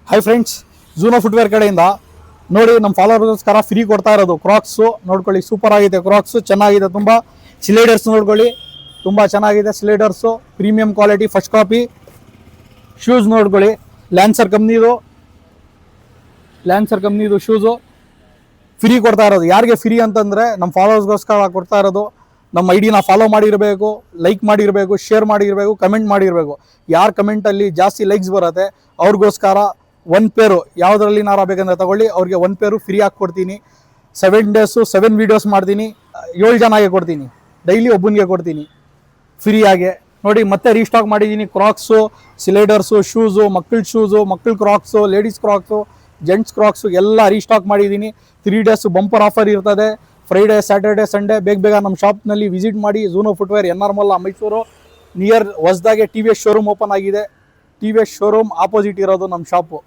Hi friends, ಝೂನೋ footwear ಕಡೆಯಿಂದ ನೋಡಿ ನಮ್ಮ ಫಾಲೋವರ್ಸ್ಗೋಸ್ಕರ ಫ್ರೀ ಕೊಡ್ತಾ ಇರೋದು ಕ್ರಾಕ್ಸು ನೋಡ್ಕೊಳ್ಳಿ. ಸೂಪರ್ ಆಗಿದೆ ಕ್ರಾಕ್ಸು, ಚೆನ್ನಾಗಿದೆ. ತುಂಬ ಸ್ಲೈಡರ್ಸ್ ನೋಡ್ಕೊಳ್ಳಿ, ತುಂಬ ಚೆನ್ನಾಗಿದೆ sliders, premium quality first copy. Shoes ನೋಡ್ಕೊಳ್ಳಿ, ಲ್ಯಾನ್ಸರ್ ಕಂಪ್ನಿದು ಶೂಸು ಫ್ರೀ ಕೊಡ್ತಾ ಇರೋದು. ಯಾರಿಗೆ ಫ್ರೀ ಅಂತಂದರೆ ನಮ್ಮ ಫಾಲೋವರ್ಸ್ಗೋಸ್ಕರ ಕೊಡ್ತಾ ಇರೋದು. ನಮ್ಮ ಐಡಿನ ಫಾಲೋ ಮಾಡಿರಬೇಕು, ಲೈಕ್ ಮಾಡಿರಬೇಕು, ಶೇರ್ ಮಾಡಿರಬೇಕು, ಕಮೆಂಟ್ ಮಾಡಿರಬೇಕು. ಯಾರ ಕಮೆಂಟಲ್ಲಿ ಜಾಸ್ತಿ ಲೈಕ್ಸ್ ಬರುತ್ತೆ ಅವ್ರಿಗೋಸ್ಕರ 1 ಪೇರು ಯಾವುದರಲ್ಲಿ ನಾರು ಬೇಕಂದ್ರೆ ತಗೊಳ್ಳಿ, ಅವ್ರಿಗೆ 1 ಪೇರು ಫ್ರೀ ಆಗಿ ಕೊಡ್ತೀನಿ. 7 ಡೇಸು 7 ವೀಡಿಯೋಸ್ ಮಾಡ್ತೀನಿ. 7 ಜನಗೆ ಕೊಡ್ತೀನಿ, ಡೈಲಿ ಒಬ್ಬನಿಗೆ ಕೊಡ್ತೀನಿ ಫ್ರೀಯಾಗೆ. ನೋಡಿ ಮತ್ತೆ ರೀಸ್ಟಾಕ್ ಮಾಡಿದ್ದೀನಿ ಕ್ರಾಕ್ಸು, ಸ್ಲೈಡರ್ಸು, ಶೂಸು, ಮಕ್ಕಳ ಕ್ರಾಕ್ಸು, ಲೇಡೀಸ್ ಕ್ರಾಕ್ಸು, ಜೆಂಟ್ಸ್ ಕ್ರಾಕ್ಸು ಎಲ್ಲ ರೀಸ್ಟಾಕ್ ಮಾಡಿದ್ದೀನಿ. 3 ಡೇಸ್ ಬಂಪರ್ ಆಫರ್ ಇರ್ತದೆ. ಫ್ರೈಡೇ, ಸ್ಯಾಟರ್ಡೆ, ಸಂಡೇ ಬೇಗ ನಮ್ಮ ಶಾಪ್ನಲ್ಲಿ ವಿಸಿಟ್ ಮಾಡಿ. ಝೂನೋ ಫುಟ್ವೇರ್ NR ಮಲ್ಲ ಮೈಸೂರು ನಿಯರ್ ಹೊಸದಾಗೆ TVS ಶೋರೂಮ್ ಓಪನ್ ಆಗಿದೆ. TVS ಶೋರೂಮ್ ಆಪೋಸಿಟ್ ಇರೋದು ನಮ್ಮ ಶಾಪು.